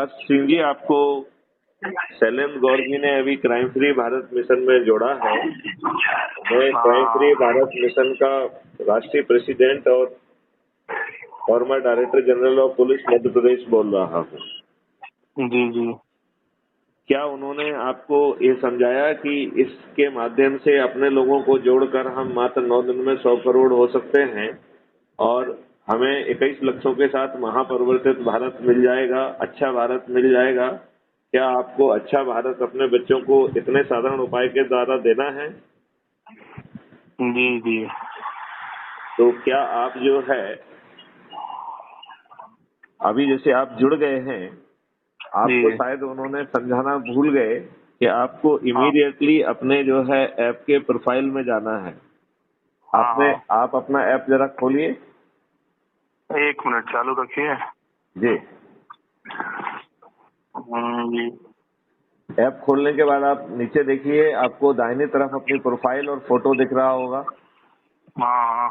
प्रकाश सिंह जी, आपको शैलेंद्र गौरवी ने अभी क्राइम फ्री भारत मिशन में जोड़ा है। मैं क्राइम फ्री भारत मिशन का राष्ट्रीय प्रेसिडेंट और former director general of police Madhya Pradesh बोल रहा हूँ। जी जी। क्या उन्होंने आपको ये समझाया कि इसके माध्यम से अपने लोगों को जोड़कर हम मात्र 9 दिन में 100 करोड़ हो सकते हैं और हमें 21 लक्षों के साथ महापरिवर्तित भारत मिल जाएगा, अच्छा भारत मिल जाएगा? क्या आपको अच्छा भारत अपने बच्चों को इतने साधारण उपाय के द्वारा देना है? जी जी। तो क्या आप जो है अभी जैसे आप जुड़ गए हैं, आपको शायद उन्होंने समझाना भूल गए कि आपको इमीडिएटली अपने जो है ऐप के प्रोफाइल में जाना है। आप अपना ऐप जरा खोलिए। 1 मिनट चालू रखिए जी। जी। ऐप खोलने के बाद आप नीचे देखिए, आपको दाहिनी तरफ अपनी प्रोफाइल और फोटो दिख रहा होगा। हाँ।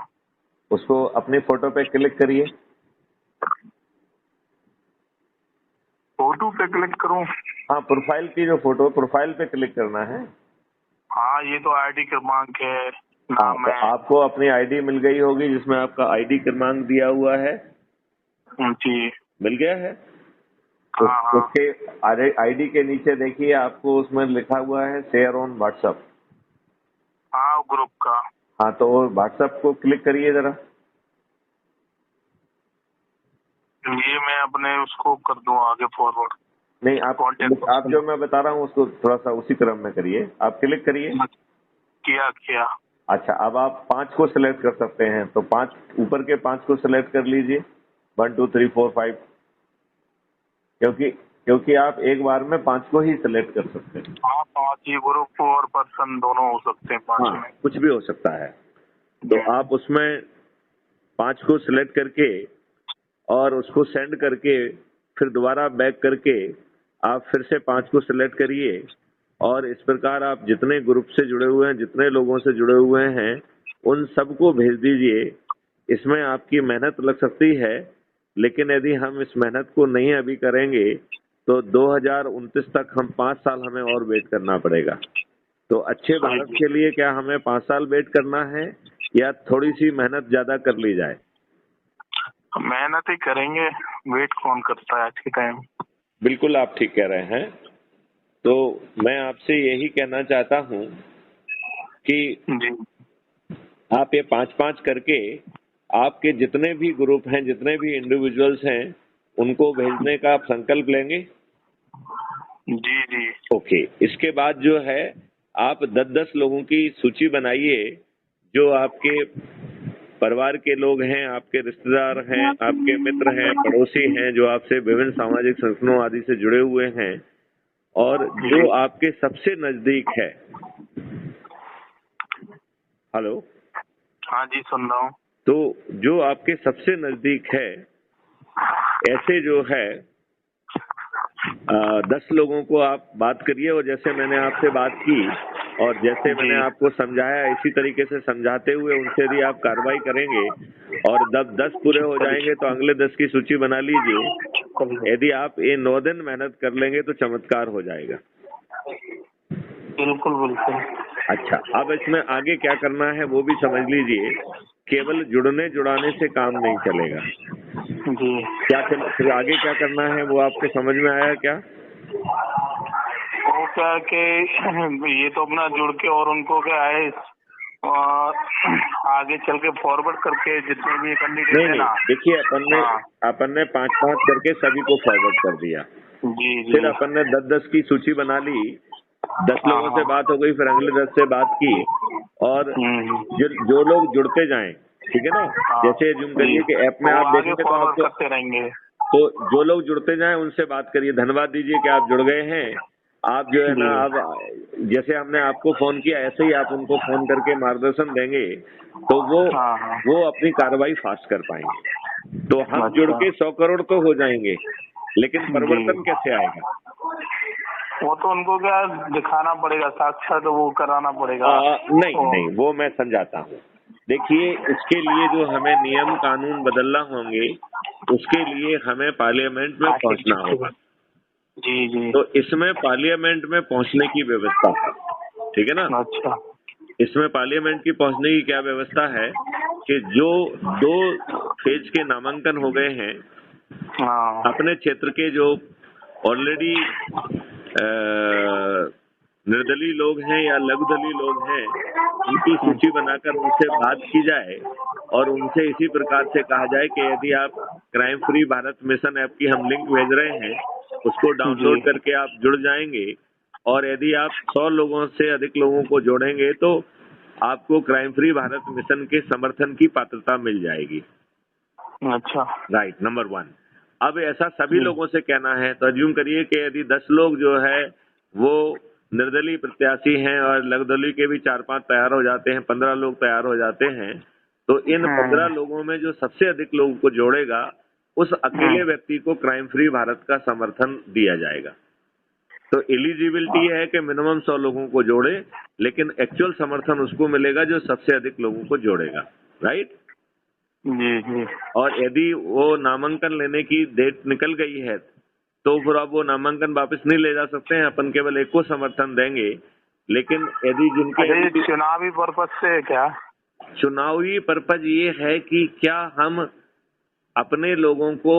उसको अपनी फोटो पे क्लिक करिए। फोटो पे क्लिक करूं? हाँ, प्रोफाइल की जो फोटो, प्रोफाइल पे क्लिक करना है। हाँ, ये तो आईडी क्रमांक है, हाँ, नाम तो है। आपको अपनी आईडी मिल गई होगी जिसमें आपका आईडी क्रमांक दिया हुआ है। जी। मिल गया है? हाँ। उसके आईडी के नीचे देखिए, आपको उसमें लिखा हुआ है शेयर ऑन व्हाट्सएप। हाँ, ग्रुप का। हाँ, तो व्हाट्सएप को क्लिक करिए जरा। ये मैं अपने उसको कर दूं आगे फॉरवर्ड? नहीं, आप जो मैं बता रहा हूँ उसको थोड़ा सा उसी क्रम में करिए। आप क्लिक करिए। किया। अच्छा, अब आप 5 को सिलेक्ट कर सकते हैं, तो 5 ऊपर के 5 को सिलेक्ट कर लीजिए। 1 2 3 4 5, क्योंकि आप एक बार में 5 को ही सिलेक्ट कर सकते हैं। हाँ, 5 ही ग्रुप और पर्सन दोनों हो सकते हैं 5 में। कुछ भी हो सकता है। तो आप उसमें 5 को सिलेक्ट करके और उसको सेंड करके फिर दोबारा बैक करके आप फिर से 5 को सिलेक्ट करिए और इस प्रकार आप जितने ग्रुप से जुड़े हुए हैं, जितने लोगों से जुड़े हुए हैं, उन सबको भेज दीजिए। इसमें आपकी मेहनत लग सकती है, लेकिन यदि हम इस मेहनत को नहीं अभी करेंगे तो 2029 तक हम 5 साल हमें और वेट करना पड़ेगा। तो अच्छे भारत के लिए क्या हमें 5 साल वेट करना है या थोड़ी सी मेहनत ज्यादा कर ली जाए? मेहनत ही करेंगे, वेट कौन करता है आज के टाइम। बिल्कुल आप ठीक कह रहे हैं। तो मैं आपसे यही कहना चाहता हूं कि जी। आप ये 5-5 करके आपके जितने भी ग्रुप हैं, जितने भी इंडिविजुअल्स हैं, उनको भेजने का आप संकल्प लेंगे? जी जी। ओके। इसके बाद जो है आप 10-10 लोगों की सूची बनाइए जो आपके परिवार के लोग हैं, आपके रिश्तेदार हैं, आपके मित्र हैं, पड़ोसी हैं, जो आपसे विभिन्न सामाजिक संगठनों आदि से जुड़े हुए हैं और जो आपके सबसे नजदीक है। हेलो? हाँ जी, सुन रहा हूँ। तो जो आपके सबसे नजदीक है, ऐसे जो है 10 लोगों को आप बात करिए और जैसे मैंने आपसे बात की और जैसे मैंने आपको समझाया, इसी तरीके से समझाते हुए उनसे यदि आप कार्रवाई करेंगे और 10 पूरे हो जाएंगे तो अगले 10 की सूची बना लीजिए। यदि आप ये 9 दिन मेहनत कर लेंगे तो चमत्कार हो जाएगा। बिल्कुल बिल्कुल। अच्छा, अब इसमें आगे क्या करना है वो भी समझ लीजिए। केवल जुड़ने जुड़ाने से काम नहीं चलेगा जी। फिर आगे क्या करना है वो आपको समझ में आया क्या? वो क्या कि ये तो अपना जुड़ के और उनको क्या है आगे चल के फॉरवर्ड करके जितने भी कैंडिडेट है ना। देखिए, अपन ने 5-5 करके सभी को फॉरवर्ड कर दिया। जी। फिर अपन ने 10-10 की सूची बना ली। 10 लोगों से बात हो गई, फिर अगले 10 से बात की और जो लोग जुड़ते जाएं, ठीक है ना? जैसे जूम करिए कि ऐप में आप देखेंगे तो आपको करते रहेंगे। तो जो लोग जुड़ते जाएं उनसे बात करिए, धन्यवाद दीजिए कि आप जुड़ गए हैं। आप जो है ना, अब जैसे हमने आपको फोन किया ऐसे ही आप उनको फोन करके मार्गदर्शन देंगे तो वो अपनी कार्रवाई फास्ट कर पाएंगे। तो हम जुड़ के 100 करोड़ तो हो जाएंगे, लेकिन परिवर्तन कैसे आएगा? वो तो उनको क्या दिखाना पड़ेगा, साक्षात वो कराना पड़ेगा। नहीं, वो मैं समझाता हूँ। देखिए, इसके लिए जो हमें नियम कानून बदलना होंगे, उसके लिए हमें पार्लियामेंट में पहुंचना होगा। जी जी। तो इसमें पार्लियामेंट में पहुंचने की व्यवस्था है, ठीक है ना। अच्छा। इसमें पार्लियामेंट की पहुंचने की क्या व्यवस्था है कि जो 2 फेज के नामांकन हो गए हैं, हाँ। अपने क्षेत्र के जो ऑलरेडी निर्दलीय लोग हैं या लघुदलीय लोग हैं, उनकी सूची बनाकर उनसे बात की जाए और उनसे इसी प्रकार से कहा जाए कि यदि आप crime free Bharat mission app की हम लिंक भेज रहे हैं, उसको डाउनलोड जी करके आप जुड़ जाएंगे और यदि आप 100 लोगों से अधिक लोगों को जोड़ेंगे तो आपको क्राइम फ्री भारत मिशन के समर्थन की पात्रता मिल जाएगी। अच्छा। Right, number 1। अब ऐसा सभी लोगों से कहना है, तो अज्यूम करिए कि यदि 10 लोग जो है वो निर्दलीय प्रत्याशी हैं और लघुदलीय के भी 4-5 तैयार हो जाते हैं, 15 लोग तैयार हो जाते हैं, तो इन 15 लोगों में जो सबसे अधिक लोगों को जोड़ेगा उस अकेले व्यक्ति को क्राइम फ्री भारत का समर्थन दिया जाएगा। तो एलिजिबिलिटी है कि मिनिमम 100 लोगों को जोड़े, लेकिन एक्चुअल समर्थन उसको मिलेगा जो सबसे अधिक लोगों को जोड़ेगा। राइट जी जी। और यदि वो नामांकन लेने की डेट निकल गई है तो फिर आप वो नामांकन वापस नहीं ले जा सकते हैं, अपन केवल एक को समर्थन देंगे। लेकिन यदि जिनके चुनावी पर्पज से क्या, चुनावी पर्पज ये है कि क्या हम अपने लोगों को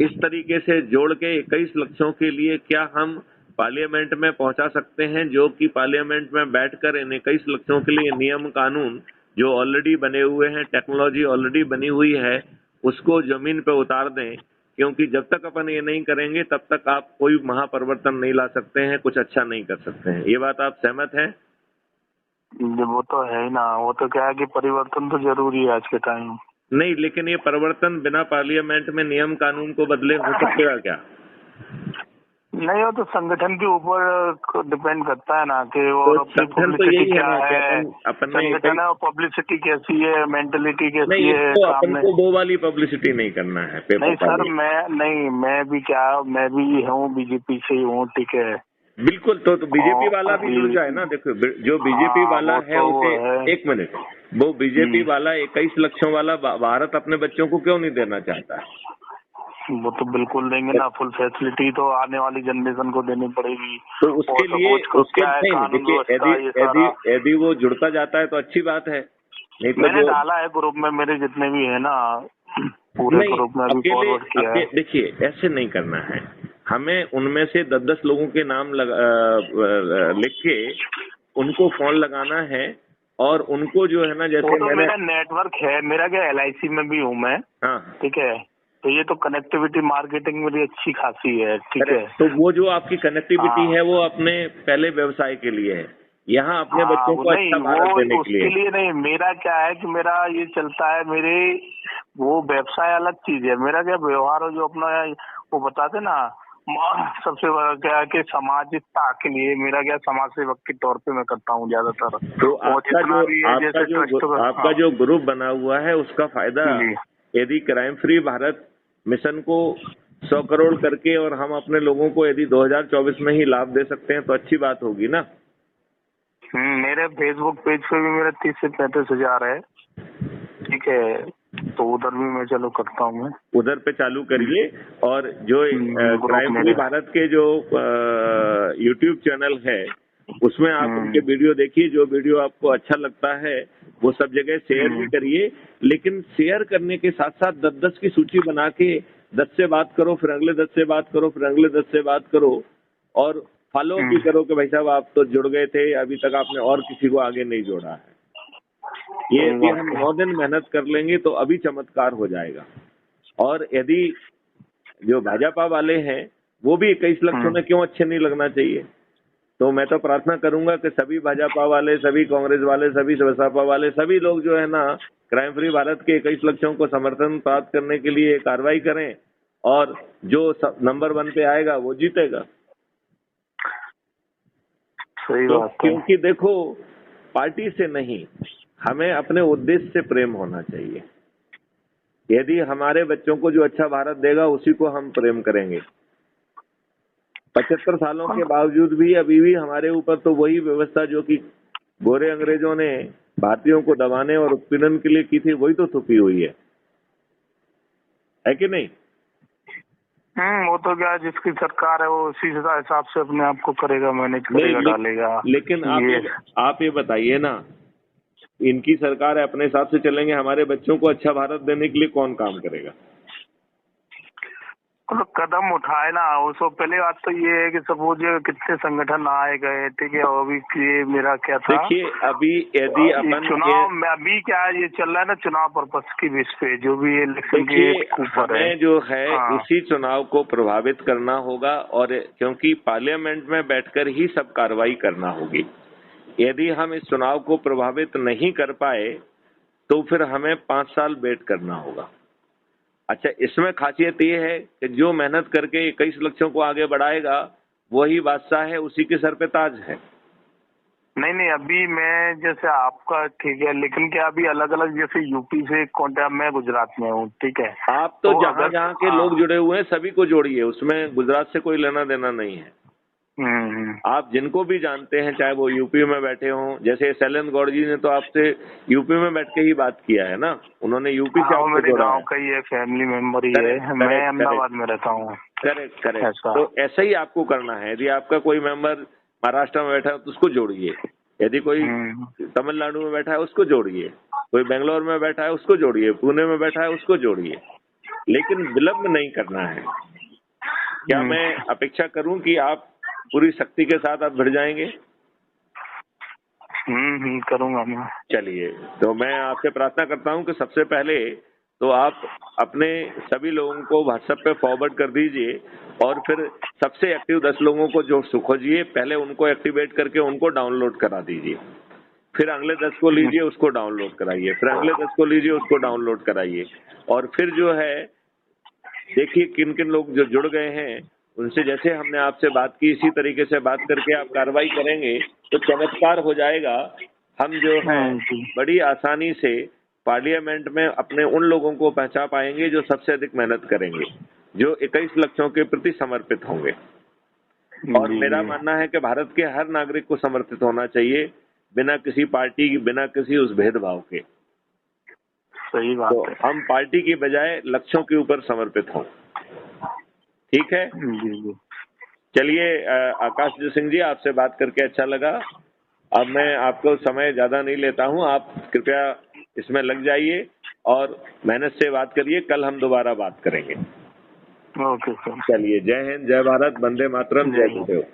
इस तरीके से जोड़ के 21 लक्षों के लिए क्या हम पार्लियामेंट में पहुंचा सकते हैं, जो कि पार्लियामेंट में बैठकर इन 21 लक्षों के लिए नियम कानून जो ऑलरेडी बने हुए हैं, टेक्नोलॉजी ऑलरेडी बनी हुई है, उसको जमीन पे उतार दें। क्योंकि जब तक अपन ये नहीं करेंगे तब तक आप कोई महापरिवर्तन नहीं ला सकते हैं, कुछ अच्छा नहीं कर सकते हैं। ये बात आप सहमत हैं? वो तो है ही ना, वो तो क्या है कि परिवर्तन तो जरूरी है आज के टाइम। नहीं, लेकिन ये परिवर्तन बिना पार्लियामेंट में नियम कानून को बदले हो सकेगा क्या? नहीं, वो तो संगठन के ऊपर डिपेंड करता है ना कि वो तो अपनी संगठन तो पब्लिसिटी यही है क्या ना कि है, अपन संगठन है और पब्लिसिटी कैसी है, मेंटलिटी कैसी नहीं, है इसको अपन सामने। को वो वाली पब्लिसिटी नहीं करना है पेपर नहीं सर, वाली। मैं भी क्या, मैं भी हूँ बीजेपी से ही हूँ, ठीक है। बिल्कुल, तो बीजेपी वाला भी जुड़ जाए ना। देखो, जो बीजेपी वाला वो है तो उसे है। एक मिनट, वो बीजेपी वाला 21 लक्षों वाला भारत अपने बच्चों को क्यों नहीं देना चाहता है? वो तो बिल्कुल देंगे ना, फुल फैसिलिटी तो आने वाली जनरेशन को देनी पड़ेगी। तो उसके लिए उसके क्या है, नहीं, कानून देखिए, व्यवस्था ये सारा। यदि वो जुड़ता जाता है तो अच्छी बात है, नहीं तो मैंने जो डाला है ग्रुप में, मेरे जितने भी है ना पूरे नहीं, ग्रुप में अभी फॉरवर्ड किया है। देखिए, ऐसे नहीं करना है। हमें उनमें से 10-10 लोगों के नाम लिख के उनको फोन लगाना है और उनको जो है ना, वो जैसे तो मैंने मेरा नेटवर्क है, मेरा क्या LIC में भी हूँ मैं, हाँ, ठीक है। तो ये तो कनेक्टिविटी मार्केटिंग मेरी अच्छी खासी है, ठीक है। तो वो जो आपकी कनेक्टिविटी हाँ। है वो अपने पहले व्यवसाय के लिए है, यहाँ अपने बच्चों वो को नहीं, अच्छा भारत वो देने के उसके लिए। लिए नहीं, मेरा क्या है कि मेरा ये चलता है, मेरे वो व्यवसाय अलग चीज है, मेरा क्या व्यवहार है जो अपना वो बताते ना, सबसे बड़ा क्या है कि समाजिकता के लिए मेरा क्या समाज सेवक के तौर पे मैं करता हूँ ज्यादातर। तो और जितना भी है जैसे ट्रस्ट आपका जो ग्रुप बना हुआ है उसका फायदा जी। यदि क्राइम फ्री भारत मिशन को 100 करोड़ करके और हम अपने लोगों को यदि 2024 में ही लाभ दे सकते हैं तो अच्छी बात होगी ना। मेरे फेसबुक पेज पे भी मेरा 30 से 35 हजार है, ठीक है। तो उधर भी मैं चलो करता हूँ, मैं उधर पे चालू करिए। और जो क्राइम फ्री भारत के जो यूट्यूब चैनल है उसमें आप उनके वीडियो देखिए, जो वीडियो आपको अच्छा लगता है वो सब जगह शेयर भी करिए। लेकिन शेयर करने के साथ साथ 10-10 की सूची बना के 10 से बात करो, फिर अगले 10 से बात करो, फिर अगले 10 से बात करो और फॉलो भी करो कि भाई साहब आप तो जुड़ गए थे, अभी तक आपने और किसी को आगे नहीं जोड़ा है। ये हम 9 दिन मेहनत कर लेंगे तो अभी चमत्कार हो जाएगा। और यदि जो भाजपा वाले हैं वो भी 21 लक्षों में क्यों अच्छे नहीं लगना चाहिए? तो मैं तो प्रार्थना करूंगा कि सभी भाजपा वाले, सभी कांग्रेस वाले, सभी सपा वाले, सभी लोग जो है ना क्राइम फ्री भारत के 21 लक्षों को समर्थन प्राप्त करने के लिए कार्रवाई करें और जो नंबर 1 पे आएगा वो जीतेगा। सही बात है। क्योंकि देखो, पार्टी से नहीं, हमें अपने उद्देश्य से प्रेम होना चाहिए। यदि हमारे बच्चों को जो अच्छा भारत देगा उसी को हम प्रेम करेंगे। 75 सालों के बावजूद भी अभी भी हमारे ऊपर तो वही व्यवस्था जो कि गोरे अंग्रेजों ने भारतीयों को दबाने और उत्पीड़न के लिए की थी वही तो छुपी हुई है कि नहीं? वो तो क्या, जिसकी सरकार है वो उसी हिसाब से अपने आप को करेगा, मैनेज नहीं, करेगा, डालेगा। लेकिन आप ये बताइए ना, इनकी सरकार है, अपने हिसाब से चलेंगे, हमारे बच्चों को अच्छा भारत देने के लिए कौन काम करेगा? तो कदम उठाए ना, उसको पहले बात तो ये है कि सपोज कितने संगठन आए गए, ठीक है, वो भी ये मेरा क्या था। देखिए अभी यदि अपन चुनाव में अभी क्या ये चल रहा है ना, चुनाव पर्पस की बेस पे जो भी इलेक्शन के ऊपर है, हमें जो है हाँ। इसी चुनाव को प्रभावित करना होगा, और क्योंकि पार्लियामेंट में बैठकर ही सब कार्रवाई करना होगी। यदि हम इस चुनाव को प्रभावित नहीं कर पाए तो फिर हमें 5 साल वेट करना होगा। अच्छा, इसमें खासियत ये है कि जो मेहनत करके 21 लक्षों को आगे बढ़ाएगा वही बादशाह है, उसी के सर पे ताज है। नहीं, अभी मैं जैसे आपका ठीक है, लेकिन क्या अभी अलग अलग, जैसे यूपी से कॉन्टैक्ट, मैं गुजरात में हूँ, ठीक है। आप तो जहाँ के लोग जुड़े हुए हैं सभी को जोड़िए, उसमें गुजरात से कोई लेना देना नहीं है। आप जिनको भी जानते हैं, चाहे वो यूपी में बैठे हों, जैसे शैलेंद्र गौड़ जी ने तो आपसे यूपी में बैठ के ही बात किया है ना, उन्होंने यूपी से आपको मेरे जोड़ा गांव का ही है, फैमिली मेंबर ही है, मैं अहमदाबाद में रहता हूँ। करेक्ट। तो ऐसा ही आपको करना है। यदि आपका कोई मेंबर महाराष्ट्र में बैठा है तो उसको जोड़िए, यदि कोई तमिलनाडु में बैठा है उसको जोड़िए, कोई बेंगलोर में बैठा है उसको जोड़िए, पुणे में बैठा है उसको जोड़िए, लेकिन विलंब नहीं करना है। क्या मैं अपेक्षा करूं कि आप पूरी शक्ति के साथ आप भिड़ जाएंगे? करूंगा मैं। चलिए, तो मैं आपसे प्रार्थना करता हूं कि सबसे पहले तो आप अपने सभी लोगों को व्हाट्सएप पे फॉरवर्ड कर दीजिए, और फिर सबसे एक्टिव 10 लोगों को जो खोजिए, पहले उनको एक्टिवेट करके उनको डाउनलोड करा दीजिए, फिर अगले 10 को लीजिए उसको डाउनलोड कराइए, फिर अगले 10 को लीजिए उसको डाउनलोड कराइए, और फिर जो है देखिए किन किन लोग जो जुड़ गए हैं उनसे, जैसे हमने आपसे बात की इसी तरीके से बात करके आप कार्रवाई करेंगे तो चमत्कार हो जाएगा। हम जो है बड़ी आसानी से पार्लियामेंट में अपने उन लोगों को पहचान पाएंगे जो सबसे अधिक मेहनत करेंगे, जो 21 लक्षों के प्रति समर्पित होंगे। और मेरा मानना है कि भारत के हर नागरिक को समर्पित होना चाहिए, बिना किसी पार्टी, बिना किसी उस भेदभाव के। सही बात तो है। हम पार्टी की बजाय लक्ष्यों के ऊपर समर्पित हों। ठीक है जी। चलिए, आकाश सिंह जी, आपसे बात करके अच्छा लगा। अब मैं आपको समय ज्यादा नहीं लेता हूं, आप कृपया इसमें लग जाइए और मेहनत से बात करिए। कल हम दोबारा बात करेंगे। Okay sir. चलिए, जय हिंद, जय भारत, वंदे मातरम, जय गुरुदेव।